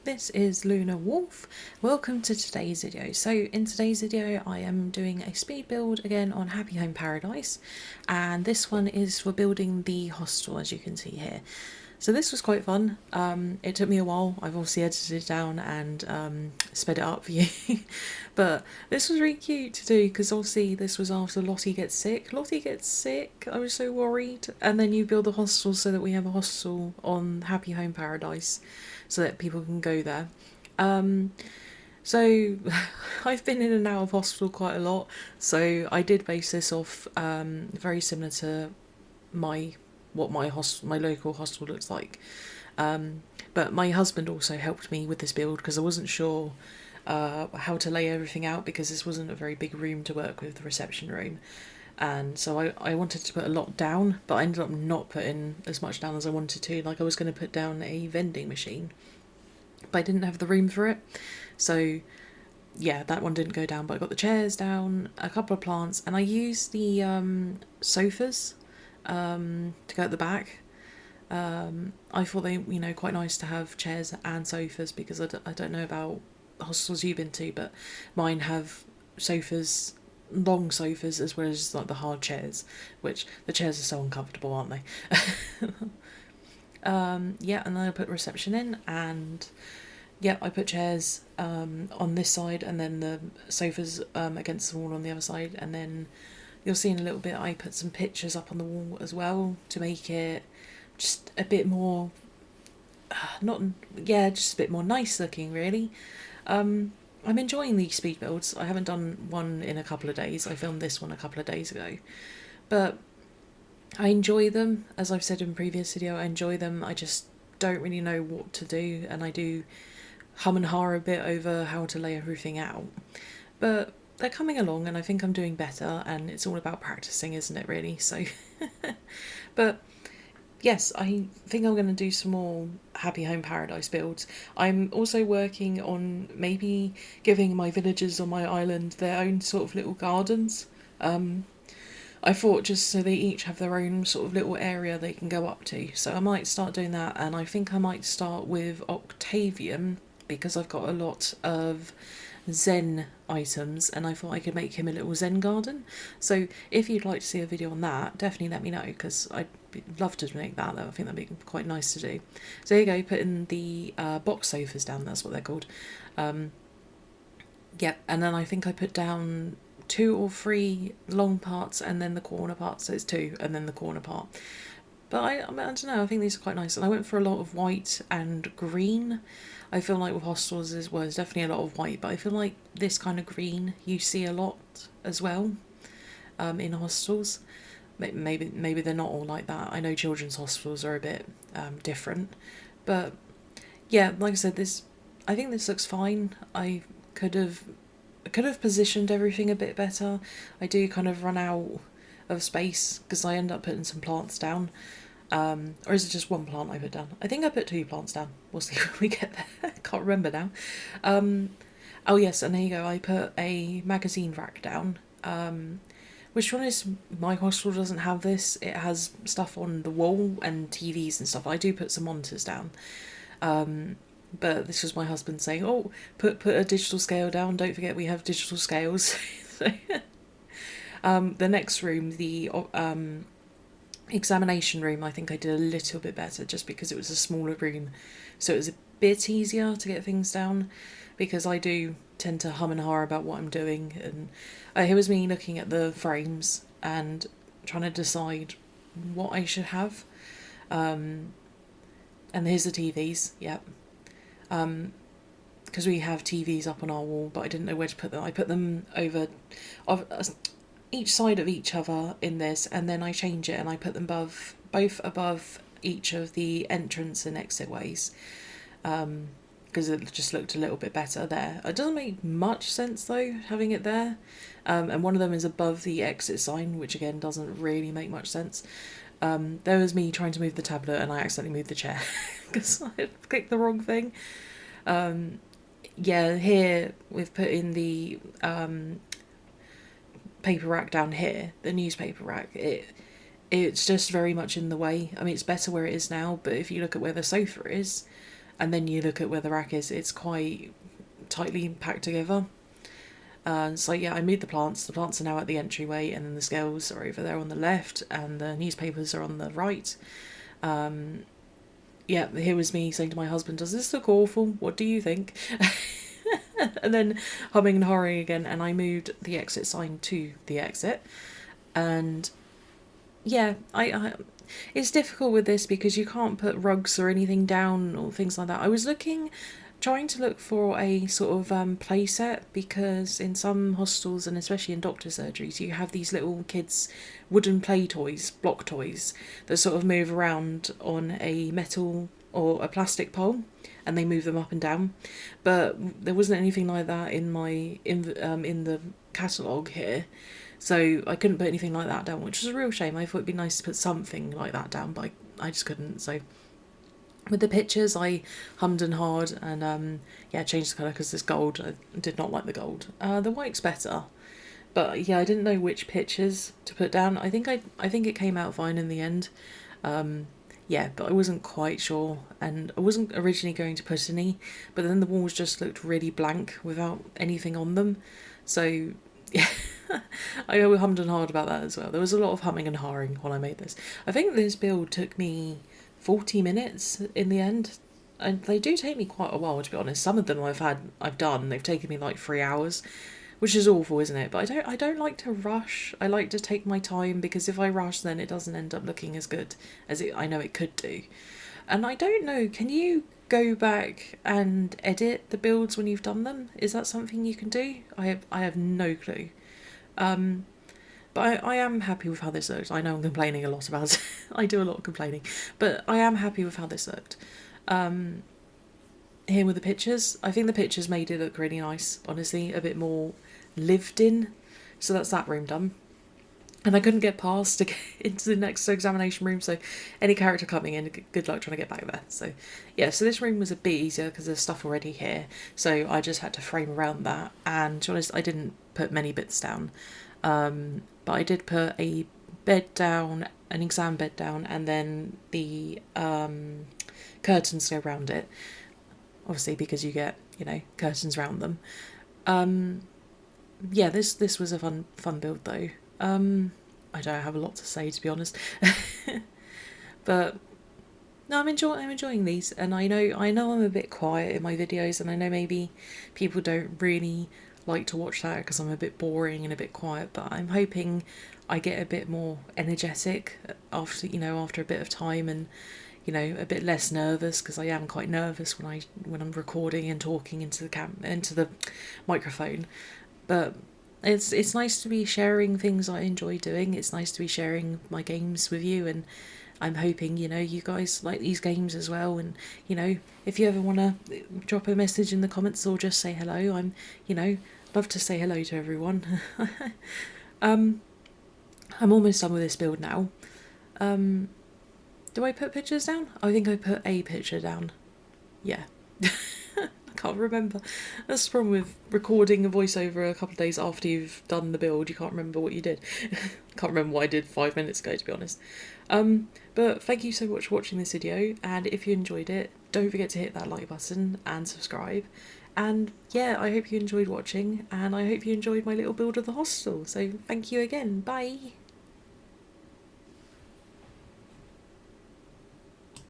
this is Luna Wolf. Welcome to today's video. So in today's video I am doing a speed build again on Happy Home Paradise, and this one is for building the hostel, as you can see here. So this was quite fun. It took me a while. I've obviously edited it down and sped it up for you. But this was really cute to do because obviously this was after Lottie gets sick. Lottie gets sick. I was so worried. And then you build a hostel so that we have a hostel on Happy Home Paradise so that people can go there. So I've been in and out of hospital quite a lot. So I did base this off very similar to what my local hostel looks like, but my husband also helped me with this build because I wasn't sure how to lay everything out, because this wasn't a very big room to work with, the reception room, and so I wanted to put a lot down, but I ended up not putting as much down as I wanted to. Like, I was going to put down a vending machine, but I didn't have the room for it, so yeah, that one didn't go down. But I got the chairs down, a couple of plants, and I used the sofas to go at the back. I thought they, quite nice to have chairs and sofas, because I don't know about hostels you've been to, but mine have sofas, long sofas, as well as like the hard chairs, which the chairs are so uncomfortable, aren't they? Yeah, and then I put reception in, and yeah, I put chairs on this side, and then the sofas against the wall on the other side, and then you'll see in a little bit I put some pictures up on the wall as well to make it just a bit more, just a bit more nice looking, really. I'm enjoying these speed builds. I haven't done one in a couple of days. I filmed this one a couple of days ago, but I enjoy them. As I've said in previous video, I enjoy them. I just don't really know what to do, and I do hum and har a bit over how to lay everything out, but they're coming along, and I think I'm doing better, and it's all about practicing, isn't it, really? So but yes, I think I'm going to do some more Happy Home Paradise builds. I'm also working on maybe giving my villagers on my island their own sort of little gardens. I thought, just so they each have their own sort of little area they can go up to. So I might start doing that, and I think I might start with Octavian, because I've got a lot of Zen items, and I thought I could make him a little Zen garden. So if you'd like to see a video on that, definitely let me know, because I'd love to make that. I think that'd be quite nice to do. So there you go, putting the box sofas down, that's what they're called. Yeah, and then I think I put down 2 or 3 long parts and then the corner part, so it's 2 and then the corner part. But I don't know, I think these are quite nice, and I went for a lot of white and green. I feel like with hostels there's definitely a lot of white, but I feel like this kind of green you see a lot as well in hostels. Maybe they're not all like that. I know children's hostels are a bit different, but yeah, like I said, I think this looks fine. I could have positioned everything a bit better. I do kind of run out of space because I end up putting some plants down. Or is it just one plant I put down? I think I put 2 plants down. We'll see when we get there. Can't remember now. Oh yes, and there you go. I put a magazine rack down. Which, to be honest, my hostel doesn't have this. It has stuff on the wall and TVs and stuff. I do put some monitors down. But this was my husband saying, "Oh, put a digital scale down. Don't forget we have digital scales." So, the next room, the examination room, I think I did a little bit better, just because it was a smaller room, so it was a bit easier to get things down, because I do tend to hum and har about what I'm doing, and it was me looking at the frames and trying to decide what I should have. And here's the TVs, yep. Because we have TVs up on our wall, but I didn't know where to put them. I put them over each side of each other in this, and then I change it and I put them both above each of the entrance and exit ways, because it just looked a little bit better there. It doesn't make much sense though, having it there, and one of them is above the exit sign, which again doesn't really make much sense. There was me trying to move the tablet and I accidentally moved the chair because I clicked the wrong thing. Yeah, here we've put in the paper rack down here, the newspaper rack. It's just very much in the way. I mean, it's better where it is now, but if you look at where the sofa is, and then you look at where the rack is, it's quite tightly packed together. So yeah, I moved the plants. The plants are now at the entryway, and then the scales are over there on the left, and the newspapers are on the right. Yeah, here was me saying to my husband, does this look awful? What do you think? And then humming and hawing again, and I moved the exit sign to the exit. And yeah, I it's difficult with this because you can't put rugs or anything down or things like that. I was trying to look for a sort of play set, because in some hostels and especially in doctor surgeries you have these little kids wooden play toys, block toys, that sort of move around on a metal or a plastic pole, and they move them up and down. But there wasn't anything like that in the catalogue here, so I couldn't put anything like that down, which was a real shame. I thought it'd be nice to put something like that down, but I just couldn't. So with the pictures, I hummed and hawed, and yeah, changed the colour because this gold, I did not like the gold. The white's better, but yeah, I didn't know which pictures to put down. I think it came out fine in the end. Yeah, but I wasn't quite sure, and I wasn't originally going to put any, but then the walls just looked really blank without anything on them. So yeah, I hummed and hawed about that as well. There was a lot of humming and hawing while I made this. I think this build took me 40 minutes in the end, and they do take me quite a while, to be honest. Some of them I've done, they've taken me like 3 hours, which is awful, isn't it? But I don't like to rush. I like to take my time, because if I rush, then it doesn't end up looking as good as I know it could do. And I don't know, can you go back and edit the builds when you've done them? Is that something you can do? I have no clue. But I am happy with how this looked. I know I'm complaining a lot about it. I do a lot of complaining. But I am happy with how this looked. Here with the pictures, I think the pictures made it look really nice, honestly, a bit more lived in. So that's that room done. And I couldn't get past to get into the next examination room, so any character coming in, good luck trying to get back there. So yeah, so this room was a bit easier because there's stuff already here, so I just had to frame around that. And to be honest, I didn't put many bits down, but I did put a bed down, an exam bed down, and then the curtains go around it, obviously because you get, curtains around them. Yeah, this was a fun build though. I don't have a lot to say, to be honest. But no, I'm enjoying these, and I know I'm a bit quiet in my videos, and I know maybe people don't really like to watch that because I'm a bit boring and a bit quiet, but I'm hoping I get a bit more energetic after a bit of time, and a bit less nervous, because I am quite nervous when I'm recording and talking into the microphone. But it's nice to be sharing things I enjoy doing. It's nice to be sharing my games with you, and I'm hoping you guys like these games as well. And if you ever want to drop a message in the comments or just say hello, I'm love to say hello to everyone. I'm almost done with this build now. Do I put pictures down? I think I put a picture down. Yeah. I can't remember. That's the problem with recording a voiceover a couple of days after you've done the build. You can't remember what you did. Can't remember what I did 5 minutes ago, to be honest. But thank you so much for watching this video, and if you enjoyed it, don't forget to hit that like button and subscribe. And yeah, I hope you enjoyed watching, and I hope you enjoyed my little build of the hostel. So thank you again. Bye.